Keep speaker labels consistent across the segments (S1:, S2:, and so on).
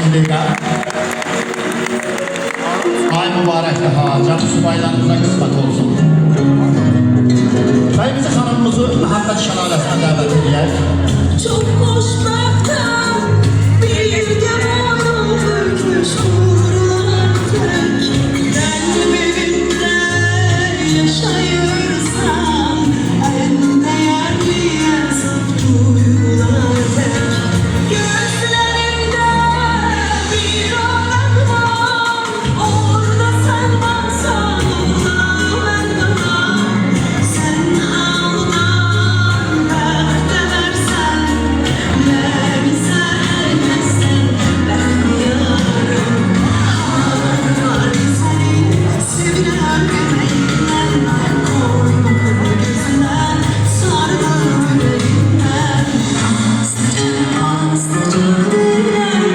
S1: olsun deyirəm. Ay mübarək daha, canı subaylarımıza qismət olsun. Bəyimizi xanımımızı Məhəmməd şəlaləsinə dəvət edək.
S2: Çok hoşbaxtım, bir de bağım bükmüş uğurlardır. Kalbimde yaşayırsam, en değerli yazıp duyulardır. Gözlerimde bir orak var, orada sen varsan ben varım. Sen ağlar, dert edersen, beni sevmezsen ben yarım. Ağlar senin sevilen yüreğinden, koyma kuru gözünden, sarılır yüreğinden. Azlıcık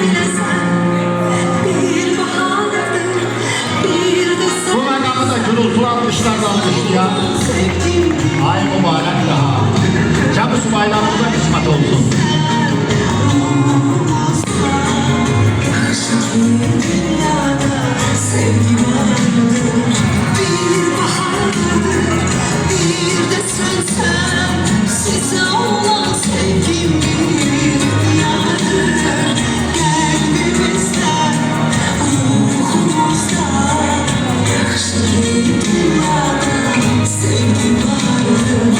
S2: bile sen, bir bahardır, bir de sen.
S1: Bu məqamı da gürültulanmışlar danışdıya.
S2: Sevdim
S1: Ay mübarək daha, canı subaylarımıza qismət olsun.
S2: dünyada sevgi vardır. Bir bahardır, bir de sensen. Size olan sevgim bir dünyadır. Kalbimizde, ruhumuzda, şu dünyada sevgi vardır.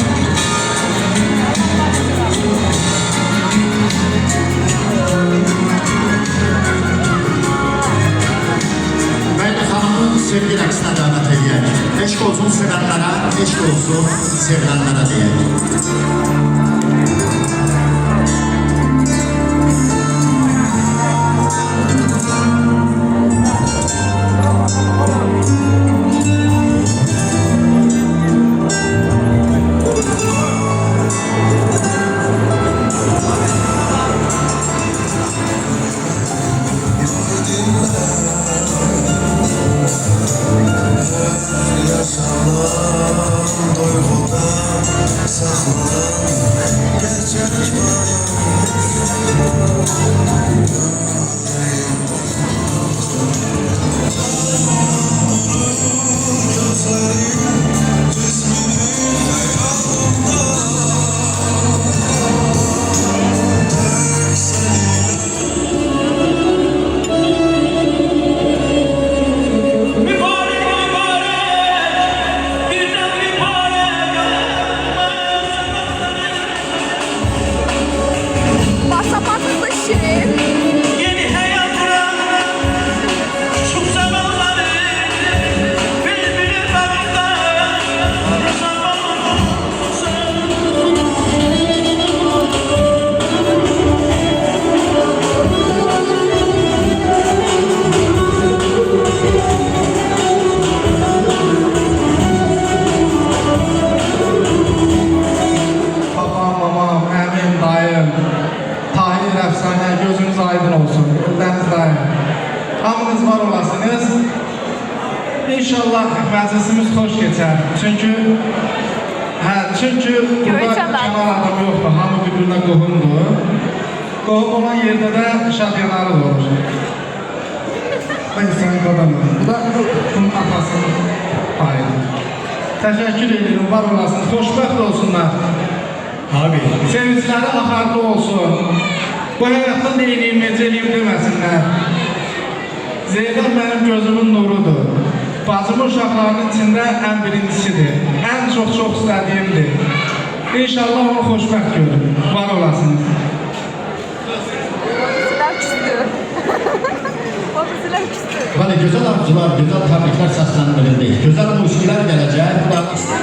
S1: Bəyli xanımın sevgi rəqsinə dəvət edək. Eşq olsun sevənlərə, eşq olsun sevilənlərə deyək.
S3: Pasaport dışı.
S4: Yeni hayatlar, çok zamanları, bülbülü bağında, zamanı
S5: Babam, mamam, əmim, dayım, Tahir əfsanə, gözünüz aydın olsun, Dəniz dayım. Hamınız var olasınız. İnşallah məclisimiz xoş keçər. Çünki burada
S3: Görəcəm ben.
S5: kənar adam yoxdur, hamı bir-birinə qohumdur. Qohum olan yerdə də şadyanarı olur. Ben senin qadınım. Bu da bunun atasının payıdır. Təşəkkür edirəm, var olasınız, xoşbəxt olsunlar.
S1: Abi,
S5: Sevinciləri axarlı olsun. Bu həyatda neyiniyim, necəliyim deməsinlər. Zeynəb mənim gözümün nurudur. Bacımın uşaqlarının içində ən birincisidir. Ən çox istədiyimdir. İnşallah onu xoşbəxt görür. Var olasınız.
S3: Babasılar küstü. Babasılar küstü.
S1: bəli, gözəl arzular, gözəl təbriklər səsləndirildi. Gözəl musiqilər gələcək.
S2: Gözler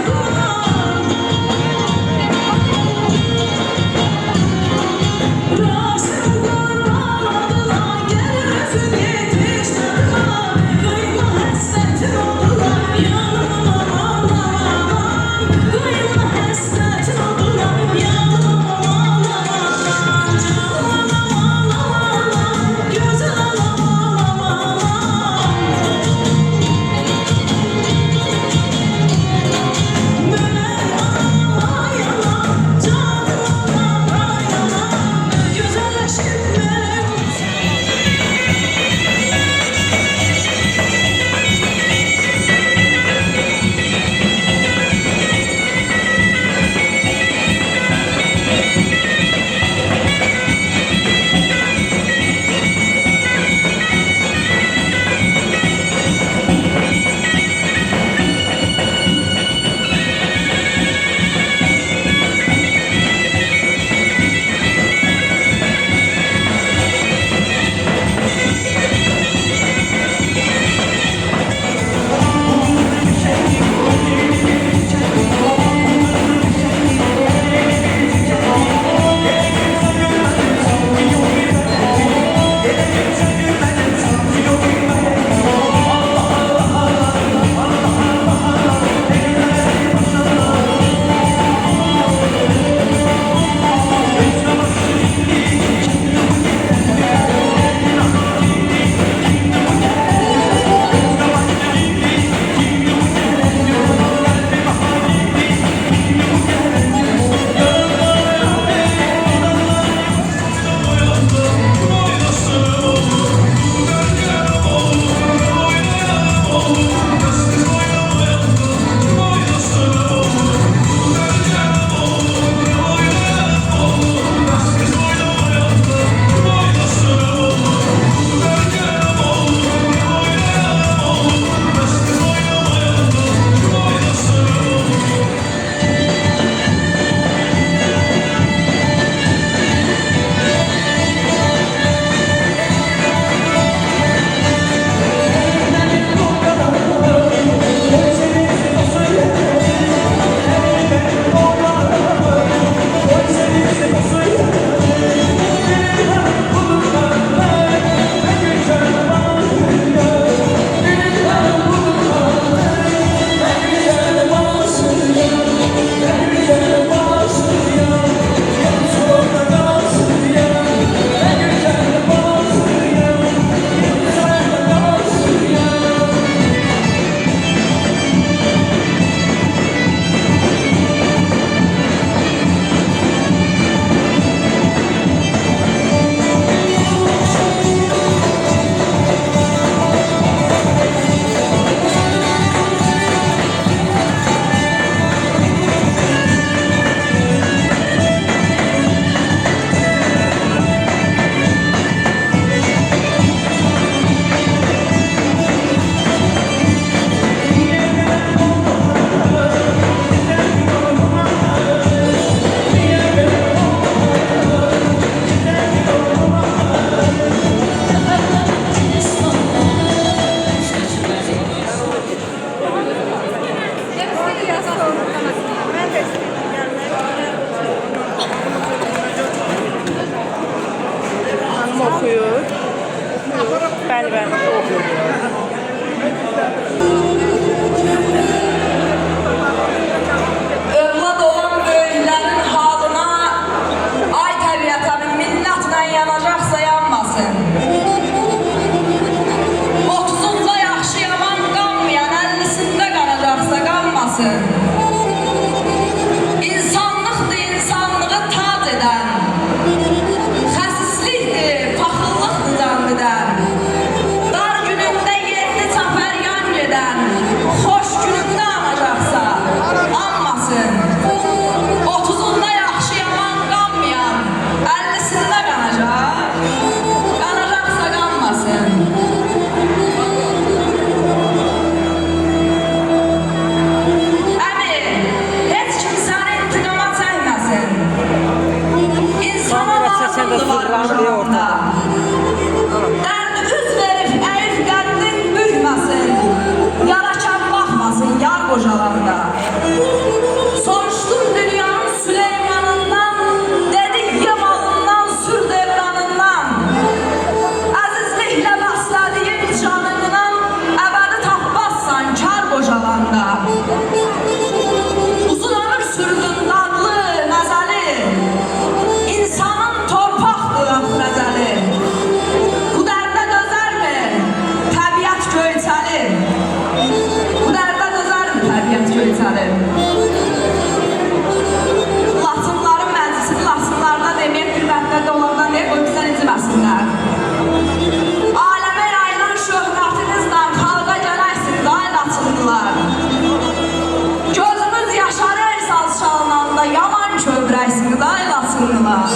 S6: da yaman kövrəsini daylasınlar.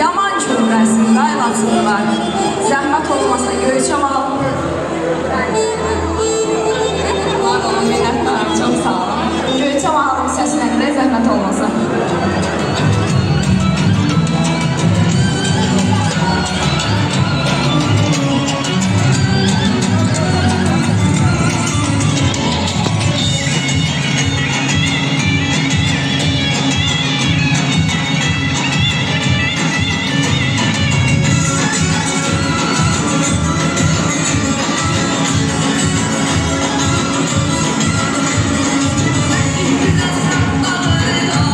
S6: Yaman kövrəsini daylasınlar. Zəhmət olmasa Göyçəm alın. Var olun, minnətdarım, çox sağ olun. Göyçəm alın səsinə görə zəhmət olmasa.
S2: Bye.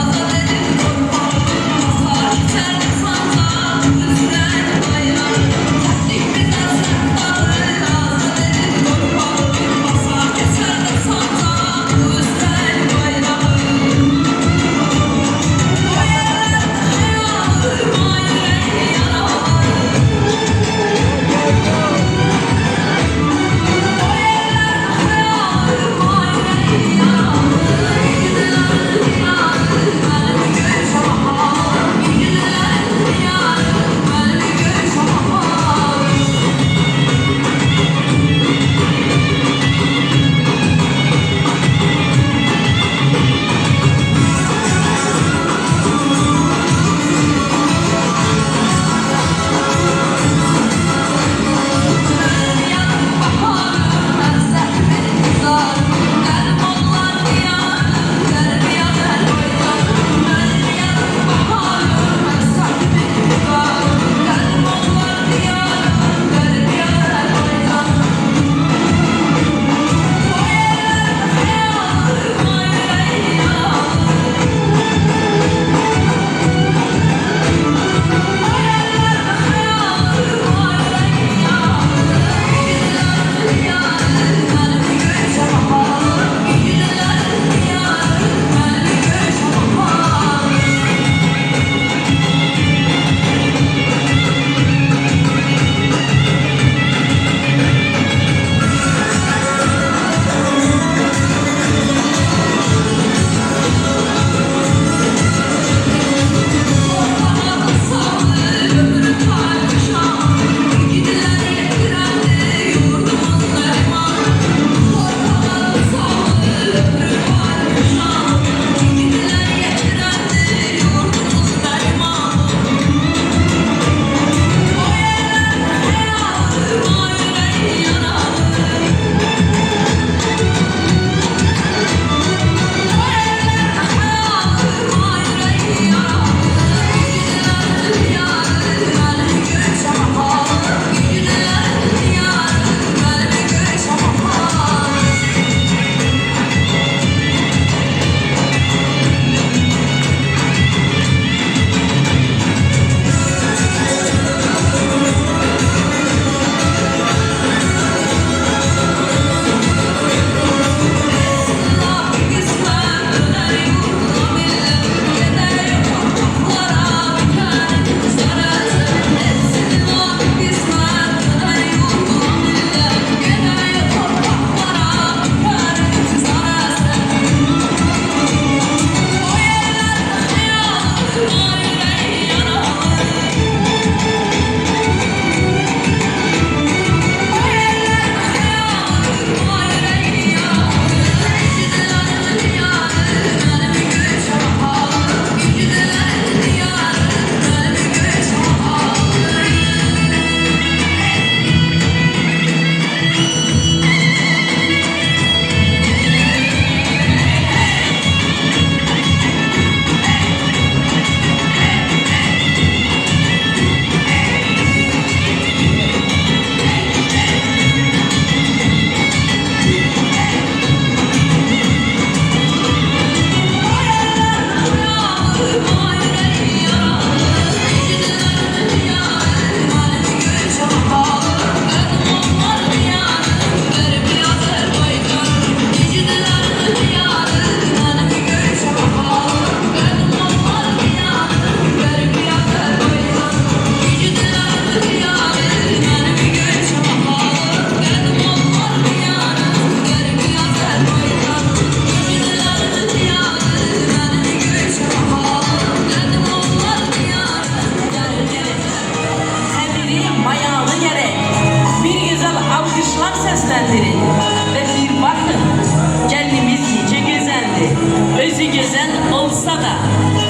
S7: da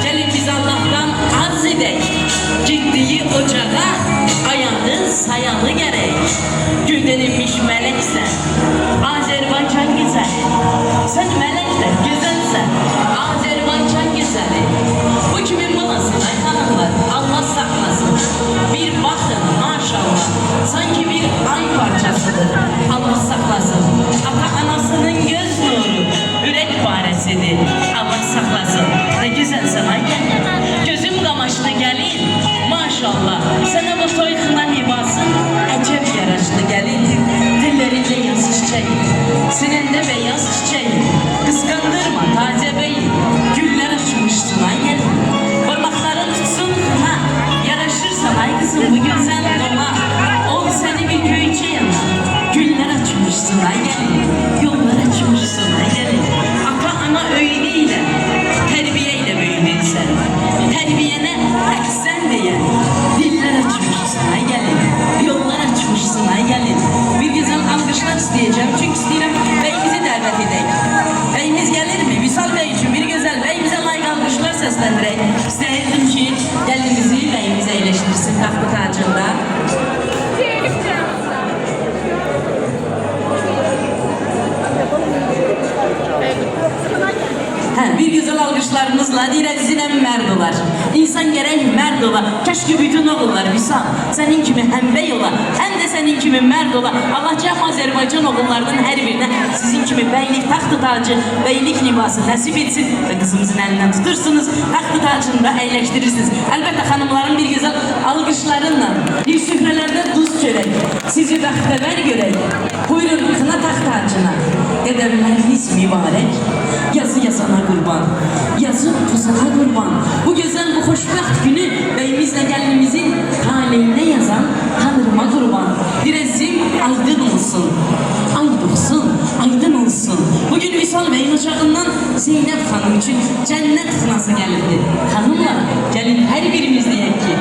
S7: gelin biz Allah'tan arz edek. Gittiği ocağa ayağı sayalı gerek. Gülden inmiş meleksen, Azerbaycan güzeli. Sen melek de güzelsen, Azerbaycan güzeli. Bu kimin balası ay hanımlar, Allah saklasın. Bir bakın maşallah, sanki bir ay parçasıdır. Allah saklasın. Ata anasının göz nuru, yürek paresidir. Allah saklasın. Ne güzelsen ay gelin. Gözüm kamaştı gelin. Maşallah. Sana bu toy kına libasın acep yaraştı gelin. Dillerinde yaz çiçeği, sinende beyaz çiçeği. Kıskandırma taze beyi, güller açmışsın ay gelin. Parmakların tutsun kına, yaraşırsa ay kızım bu güzel dola. Ol seni bir köyçe yana, güller açmışsın ay gelin. Yollar açmışsın ay gelin. Ata ana öğüdüyle, terbiyeyle büyüdün sen. Terbiyene eksen diye diller açmışsın ay gelin. Yollar açmışsın ay gelin. Bir güzel alkışlar isteyeceğim çünkü istedim beyimizi davet edeyim. Beyimiz gelir mi? Visal Bey için bir güzel beyimize layık alkışlar seslendireyim. İstedim ki gelinizi beyimize iyileştirsin tahtı tacında. Bir güzel alkışlarınızla direzine mərd olar. İnsan gerek mərd ola. Keşke bütün oğullar Visal senin kimi hem bey ola, hem de senin kimi mərd ola. Allah cəm Azerbaycan oğullarının her birine sizin kimi beylik taxtı tacı, beylik libası nasip etsin ve kızımızın elinden tutursunuz. Taxtı tacını da eğleştirirsiniz. Elbette hanımların bir güzel alkışlarınla bir süfrelerde tuz çörek. Sizi bəxtəvər görək. Buyurun kına taxt tacına. Qədərləriniz mübarək. Yazı yazana kurban, yazı tuzana kurban. Bu güzel, bu hoşbəxt günü beyimizle gelinimizin taleyine yazan Tanrıma kurban. Direzim aydın olsun, ay doğsun, aydın olsun. Bugün Visal Bey'in ocağından Zeynep Hanım için cennet kınası geldi. Hanımlar, gelin her birimiz diyek ki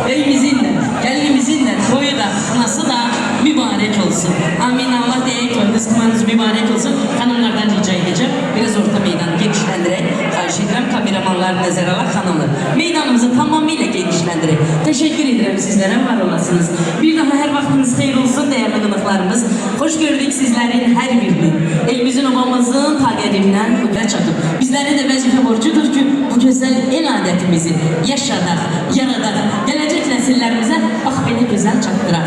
S7: beyimizin de, gelinimizin de, toyu da, kınası da mübarek olsun. Amin. Allah diyek, toyunuz kınanız mübarek olsun. Hanımlardan rica edeceğim. Biraz orta meydanı genişlendirerek, karşı ederim kameramanlar nazar alak hanımlar. Meydanımızı tamamıyla genişlendirerek. Teşekkür ederim sizlere, var olasınız. Bir daha her vaktiniz hayır olsun değerli kınıklarımız. Hoş gördük sizlerin her birini. Elimizin obamızın taqetinden kudret çatıp. Bizlere de vazife borcudur ki bu güzel el adetimizi yaşadak, yaradak, gelecek nesillerimize bak beni güzel çattırak.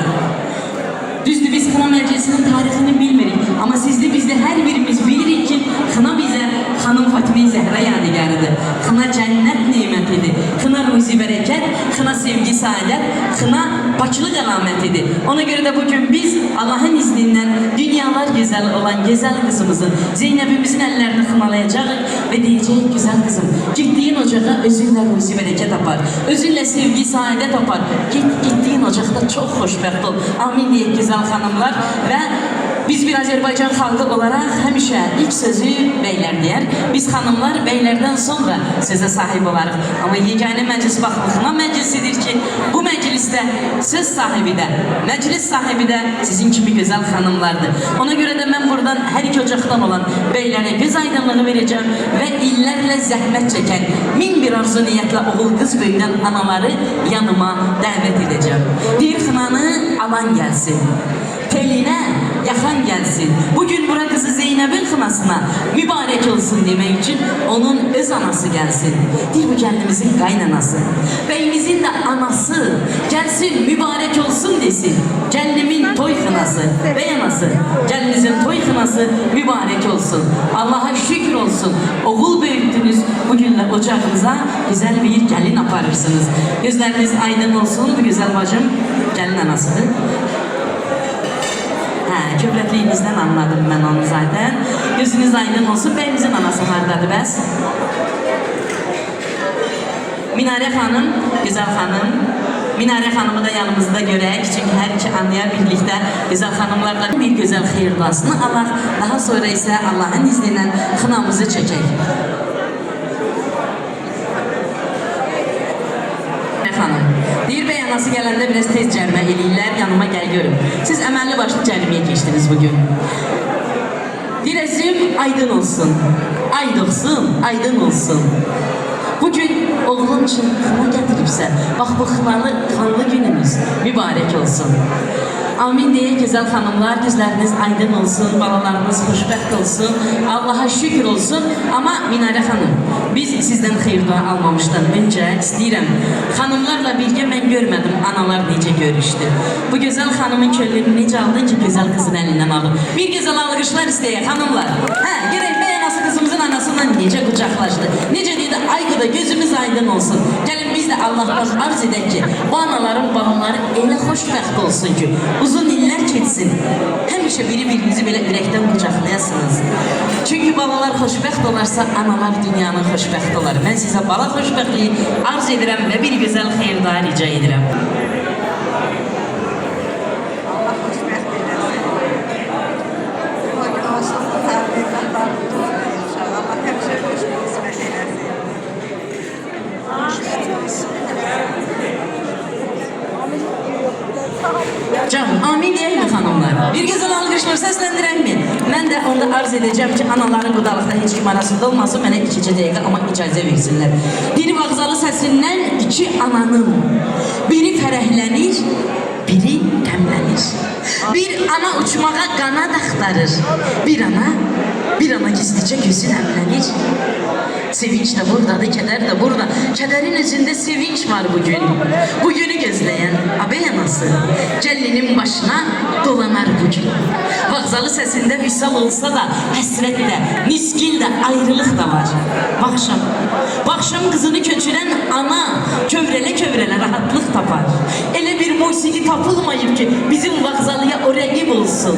S7: Düzdür biz Kına Meclisi'nin tarihini bilmirik ama sizli bizde her birimiz bilirik ki Kına bize Hanım Fatime-i Zehra yadigarıdır. Kına cennet nimetidir. Kına ruzi bereket, kına sevgi saadet, kına paçlıq alametidir. Ona göre de bugün biz Allah'ın izninden dünyalar güzel olan güzel kızımızın Zeynep'imizin ellerini kınalayacağız ve diyeceğiz güzel kızım gittiğin ocağa özünle ruzi bereket tapar. Özünle sevgi saadet tapar. Gittiğin ocakta çok hoşbəxt ol. Amin diyek güzel hanımlar ve biz bir Azerbaycan halkı olarak hemşe ilk sözü beyler diyer. Biz hanımlar beylerden sonra söze sahip olarız. Ama yegane meclis bakımına meclisidir ki bu mecliste söz sahibi de, meclis sahibi de sizin gibi güzel hanımlardır. Ona göre de ben buradan her iki ocaktan olan beylere göz aydınlığı vereceğim ve illerle zahmet çeken min bir arzu niyetle oğul kız böyüden anaları yanıma davet edeceğim. Bir kınanı alan gelsin. Teline yakan gelsin. Bugün bura kızı Zeynep'in kınasına mübarek olsun demek için onun öz anası gelsin. Değil bu kendimizin kaynanası. Beyimizin de anası gelsin mübarek olsun desin. Gelinimin toy kınası, bey anası. Gelinizin toy kınası mübarek olsun. Allah'a şükür olsun. Oğul büyüttünüz. Bugünle ocağınıza güzel bir gelin aparırsınız. Gözleriniz aydın olsun. Bu güzel bacım gelin anasıdır. Köprəkliğinizden anladım ben onu zaten. Gözünüz aydın olsun. Beyimizin anası hardadır bəs? Minare Hanım, güzel hanım. Minare Hanım'ı da yanımızda görək. Çünkü her iki anlaya birlikte güzel hanımlarla bir güzel xeyir duasını Allah. Daha sonra ise Allah'ın izniyle kınamızı çekək. Hanım. Deyir bey anası gələndə biraz tez cərimə eləyirlər, yanıma gəl görüm. Siz əməlli başlı cəriməyə keçdiniz bugün. Direzim aydın olsun, ay doğsun, aydın olsun. oğlun üçün xına gətiribsə, bax bu xanlı gününüz mübarək olsun. Amin deyə gözəl xanımlar, gözləriniz aydın olsun, balalarınız xoşbəxt olsun, Allaha şükür olsun. Amma Minarə xanım, biz sizdən xeyir dua almamışdan öncə istəyirəm, xanımlarla birgə mən görmədim analar necə görüşdü. Bu gözəl xanımın könlünü necə aldın ki, gözəl qızın əlindən alın. Bir gözəl alqışlar istəyək xanımlar. Hə, gerək bəy anası qızımızın anasından necə qucaqlaşdı, necə deydi, Aygıda gözümüz aydın olsun. Gəlin biz də Allahdan arz edək ki, bu anaların balaları elə xoşbəxt olsun ki, uzun iller keçsin. Həmişə biri-birinizi belə ürəkdən qucaqlayasınız. Çünki balalar xoşbəxt olarsa, analar dünyanın xoşbəxt olar. Mən sizə bala xoşbəxtliyi arz edirəm və bir gözəl xeyir daha rica edirəm.
S3: Allah xoşbəxt eləsin. O gün onsuz da tərbiyələrimiz olsun inşallah. Allah həmişə xoşbəxt eləsin.
S7: Canım, amin deyək mi xanımlar? Bir gözəl alqışlar səsləndirək mi? Mən də onda arz edəcəm ki, anaların qudalıqda heç kim arasında olmasın, mənə 2 dəqiqə amma icazə versinlər. Biri vağzalı səsindən 2 ananın, biri fərəhlənir, biri qəmlənir. Bir ana uçmağa qanad axtarır, bir ana gizlicə gözü nəmlənir. Sevinç de buradadır, keder de burada. Kederin özünde sevinç var bugün. Bugünü gözleyen abey anası Cellinin başına dolanar bugün. Vağzalı sesinde vüsal olsa da həsrət də, miskil de ayrılıq da var. Baxşam kızını köçürən ana kövrələ rahatlıq tapar. Elə bir musiqi tapılmayıb ki bizim vağzalıya o rəqib olsun.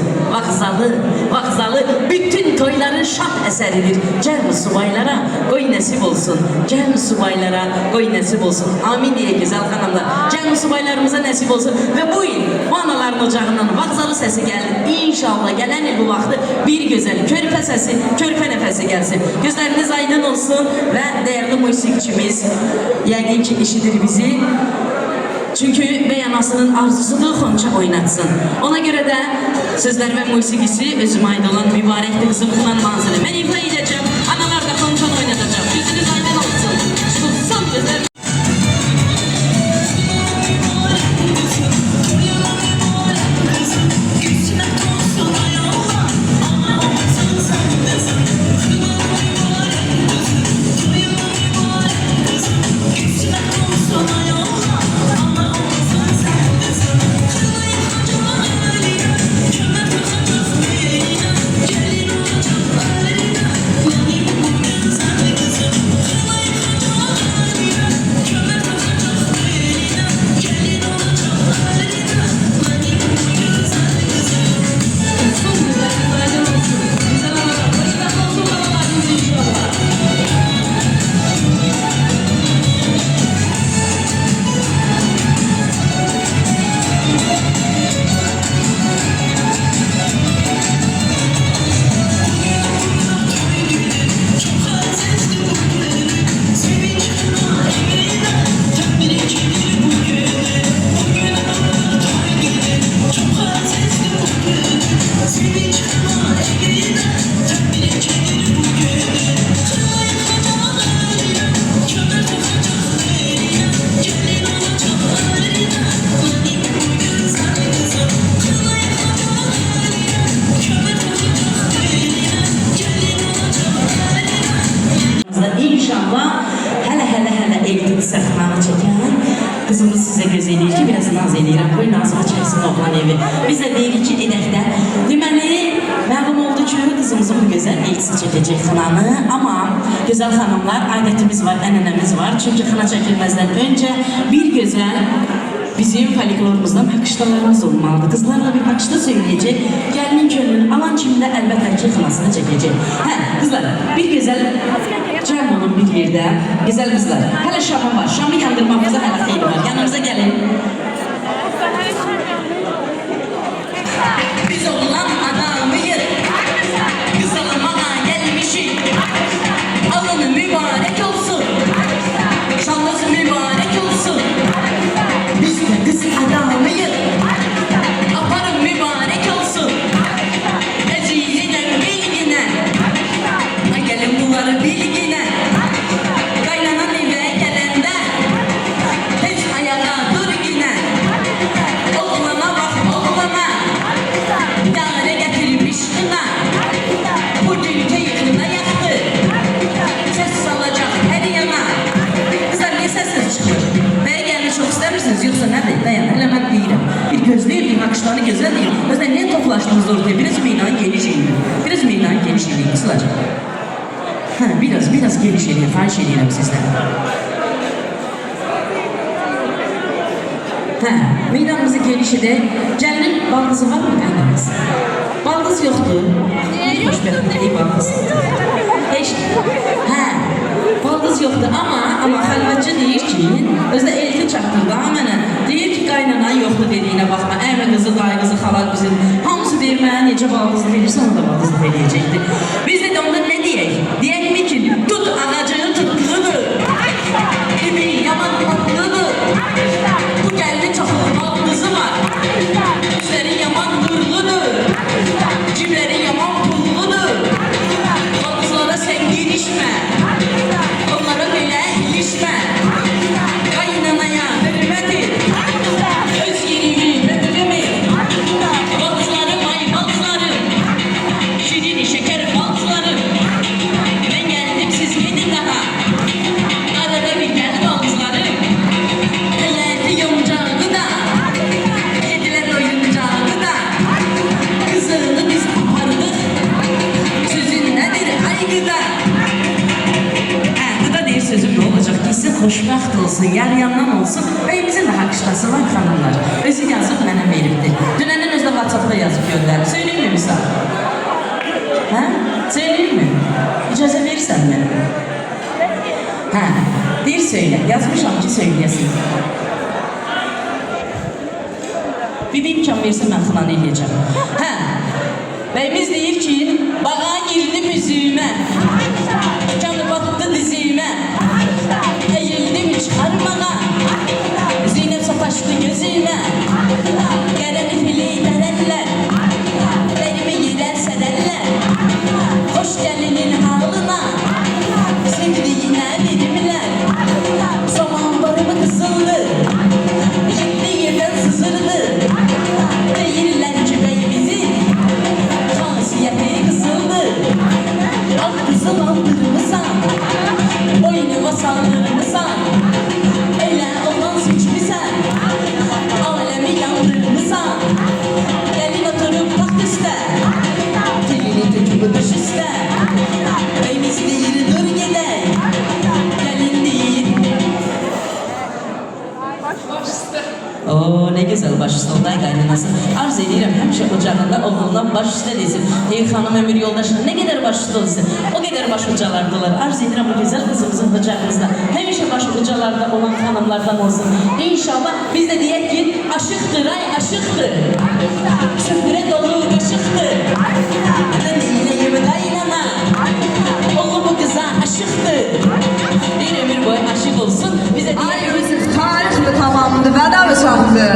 S7: Vağzalı bütün toyların şah əsəridir. Cəlb subaylara qoy nəsib olsun. Cəlb subaylara qoy nəsib olsun. Amin deyə gözəl xanımlar. Cəlb subaylarımıza nəsib olsun. Və bu il bu anaların ocağından vağzalı səsi gəldi. İnşallah gələn il bu vaxtı bir gözəl körpə səsi, körpə nəfəsi gəlsin. Gözləriniz aydın olsun və dəyərli musiqiçimiz yəqin ki eşidir bizi. Çünkü bey anasının arzusudur xonça oynatsın. Ona göre de sözler ve musiqisi özüme ait olan mübarəkdir qızım Xınan Manzili. Ben ifa edeceğim, analar da xonçan oynatacağım. Gözünüz aydın olsun. Son gözler. İnşallah hələ evdeki səxmanı çəkən qızımız sizə göz eləyir ki, biraz naz eləyirəm. Qoy nazımı çəksin oğlan evi. Biz də deyirik ki, edəkdə. Deməli, məlum oldu ki, qızımızın bu gözəl elçisi çəkəcək xınanı. Amma gözəl xanımlar, adətimiz var, ənənəmiz var. Çünki xına çəkilməzdən öncə bir gözəl bizim folklorumuzdan nakıştalarımız olmalıdır. Kızlarla bir nakışta söyleyecek. Gəlinin könlünü alan kimdə əlbəttə ki xınasını çəkəcək. Hə, qızlar, bir gözəl cəm olun bir yerdə. Gözəl qızlar, hələ şamı var. Şamı yandırmamıza hələ xeyli var. Yanımıza gəlin. Biz oğlan adamıyıq. Qızılmağa gəlmişik. Alını mübarək olsun. Şanınız mübarək olsun. Biz de kız adamıyız. Aparın mübarek olsun. Eciyinen bilgine. Gelin bunları bilgine. Kaynanan eve gelende başınızı ortaya. Biraz meydan geniş eğilin. Biraz meydan geniş eğilin kızlar. Ha, biraz geniş eğilin. Xahiş edirəm sizdən. Hə, meydanımızı geniş edək. Gəlinin baldızı var mı qaynanız? Baldız yoxdur. Xoşbəxtlik baldız. Heç, hə, baldız yoxdur amma xəlvətçi deyir ki, özdə elti çatdırdı ha mənə. Deyir ki, qaynanan yoxdur dediyinə baxma. Əmə qızı, dayı qızı, xalar qızı. Hamısı deyir mənə necə baldızlı verirsə, onu da baldızlı verəcəkdir. Biz də onda nə deyək? Deyək mi ki, tut ağacını tutludur. Gibi yaman tatlıdır. Bu gəlinin çoxlu baldızı var. Üzləri yaman nurludur. Cibləri yaman pulludur. Baldızlara sən girişmə. Onlara belə ilişmə. Qaynanaya hürmət et. Öz yerini möhkəm et. Baldızlarım, ay baldızlarım. Şirin şeker baldızlarım. Ben geldim siz gidin daha. Arada bir gel baldızlarım. Ellerdi yoncağı da. Kediler oyuncağı da. Kızını biz apardık. Sözün nedir aygıda? Bu da değil sözüm ne olacak? Gitsin xoşbəxt olsun, yar yandan olsun. Bəyimizin də haqışlası var xanımlar. Özü yazıb mənə veribdir. Dünəndən özdə WhatsApp'da yazıb göndərib. Söyleyeyim mi misal? Hə? Söyleyeyim mi? İcazə verirsən mənə? Hə, deyir söylə. Yazmışam ki söyləyəsin. Bir imkan versə mən xılan eləyəcəm. Hə, bəyimiz deyir ki, bağa girdim üzümə. Canı battı dizimə. Əyildim çıxarmağa. Zeynəb sataşdı gözümə. Qərəni fili dərərlər. Bəyimi yerər sədərlər. Xoş gəlinin halına. Sevdiyinə verimlər. Zamanlarımı qızıldı. Gitti yerdən sızırdı. Deyirlər ki bəyimizin xasiyyəti qızıldı. Al qızıl aldırmısan. Boynuma saldırmısan. Elə olan seçmisən. Aləmi yandırmısan. Gəlin oturub taxt üstə. Dilini töküb qış üstə. Bəyimiz deyir dur gedək. Gəlin deyir. Oo, ne güzel baş üstə olday qaynanası. Arz edirəm həmişə ocağında oğlundan baş üstə desin. Ey xanım ömür yoldaşına ne qədər baş üstə olsun. O qədər baş ucalardılar. Arz edirəm bu güzel kızımızın ocağımızda. Həmişə baş ucalarda olan xanımlardan olsun. İnşallah biz de deyək ki aşıqdır ay aşıqdır. Süfrə dolu qaşıqdır. Mən deyiləyim qaynana. Oğlu bu qıza aşıqdır. Bir ömür boyu aşıq olsun. Biz de deyək ki
S8: Yusuf tarixli tamamdı, vədə uşaqdı.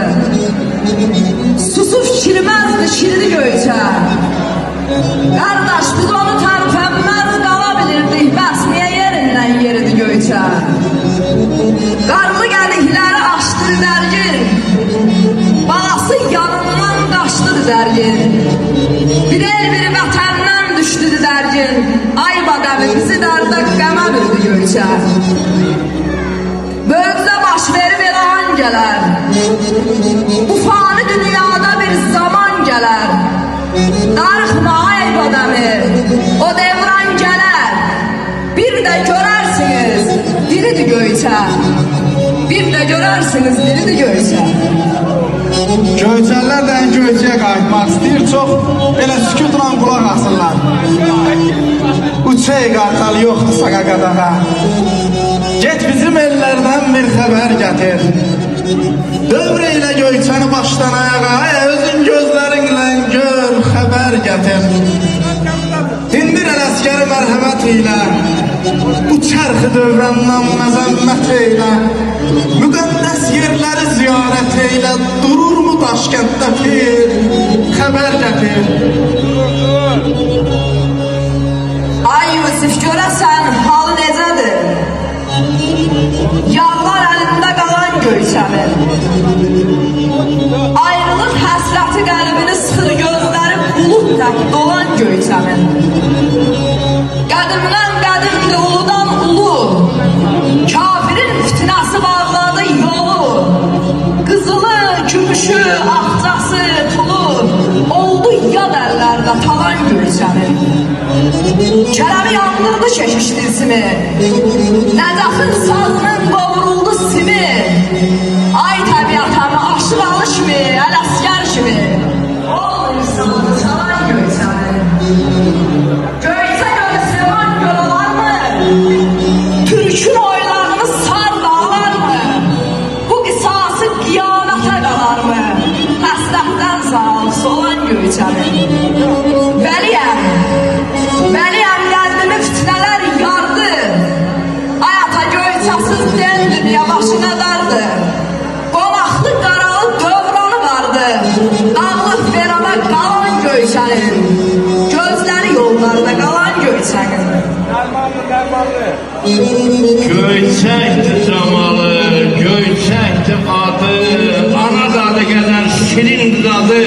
S8: Susub şirməzdi, şirdi göyçər. Qardaş, biz onu tərpənməz qala bilirdik, bəs niyə yerindən yeridi göyçər? Qarlı gəlikləri açdı dərgin, balası yanından qaçdı dərgin. Bir el bir vətəndən düşdü dərgin, ay badəmi bizi dərdə qəmə bildi göyçər. Böyükdə baş verib elə an gələr. Bu fani dünyada bir zaman gələr. Darıxma ay badəmi, o devran gələr. Bir də görərsiniz, diridir göyçər. Bir də görərsiniz, diridir göyçər.
S5: Göyçərlər də göyçəyə qayıtmaq istəyir, çox elə sükutla qulaq asırlar. Uçey qartal yoxdur saqa qadağa. Get bizim ellərdən bir xəbər gətir. Dövr elə göyçəni başdan ayağa, özün gözlərinlə gör xəbər gətir. Dindir ələskəri mərhəmət ilə, bu çərxi dövrəndən məzəmmət eylə. Müqəddəs yerləri ziyarət eylə, dururmu Daşkənddə pir, xəbər gətir.
S8: Ay Yusuf, görəsən halı necədir? Yağlar əlində qalan göyçəmin. Ayrılıq həsrəti qəlbini sıxır, gözləri bulud tək dolan göyçəmin. Qədimdən qədimdir, uludan ulu, kafirin fitnəsi bağladı yolu. Qızılı, gümüşü, axcası, pulu oldu yad çekiştirsimi. Nəcəfin sazının qovruldu simi. Ay təbiətəmi aşır alışmı, ələskər kimi. Ol insanı çalan göyçəni. Göyçə gölü sevan göl olar mı? Türkün oylarını sar dağlar mı? Bu qisası qiyamətə qalar mı? Həsrətdən sağ solan göyçəni. Vəliyəm, vəliyəm qəlbimi fitnələr yardı. Ayata göyçəsiz den dünya başına dardı. Qonaqlı qaralı dövranı vardı. Dağlıq verama qalan göyçənin. Gözləri yollarda qalan göyçənin.
S5: Göyçəkdir camalı, göyçəkdir adı, ana dadı qədər şirin dadı.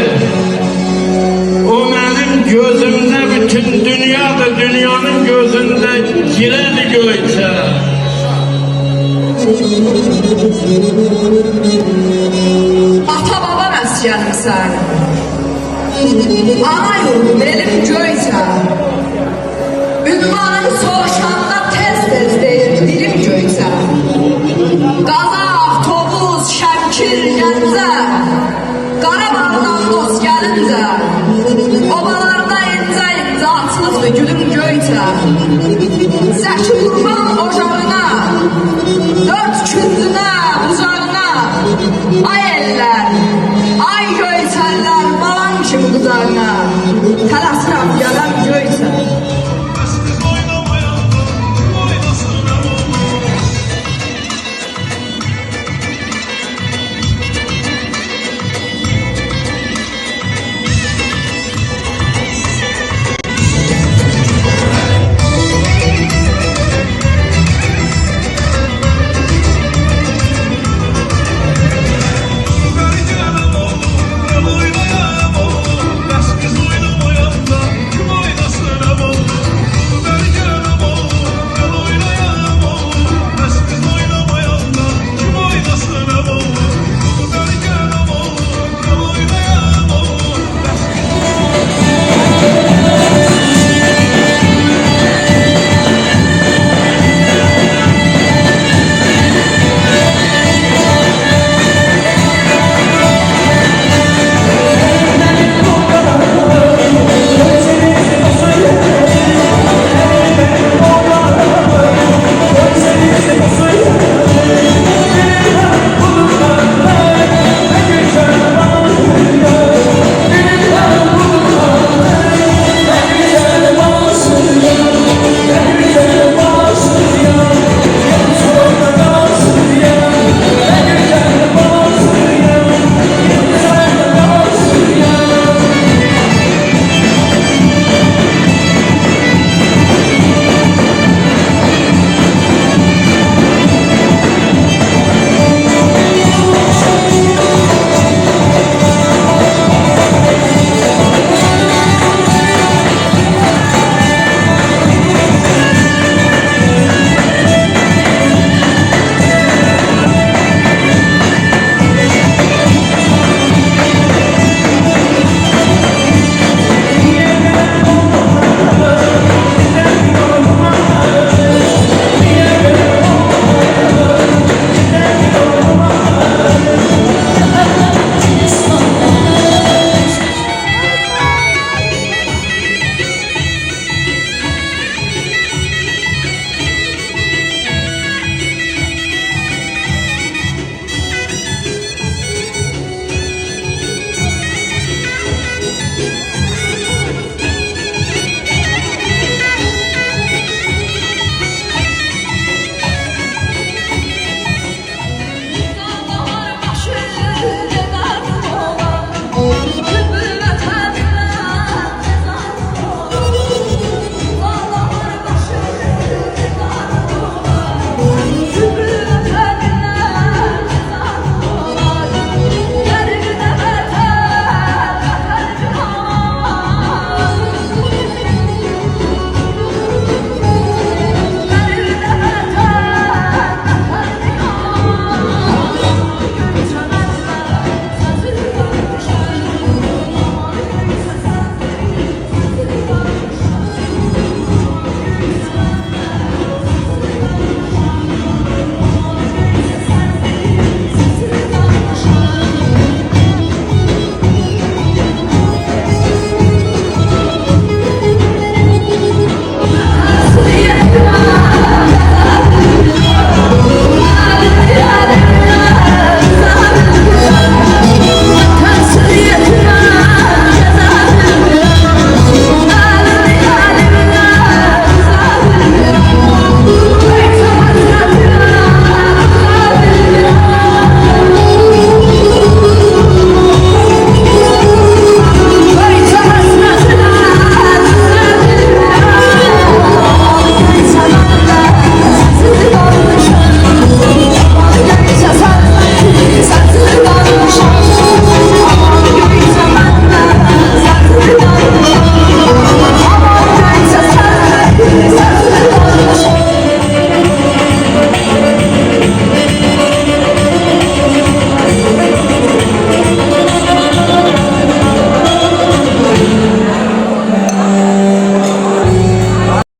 S5: O mənim gözümdə bütün dünyadır, dünyanın gözündə girədi göyçə.
S8: Ata baba məskənimsən. Ana yurdu benim göyçə. Ünvanını soruşanda tez-tez deyir dilim göyçə. Qazaq, Tovuz, Şəmkir, Gəncə, Qarabağdan dost gəlincə, obalarda incə atlıqdır gülüm göyçə. Zəki Qurban ocağına, dörd küllünə, uzağına, ay eller, ay göyçələr balam kimi quzağına.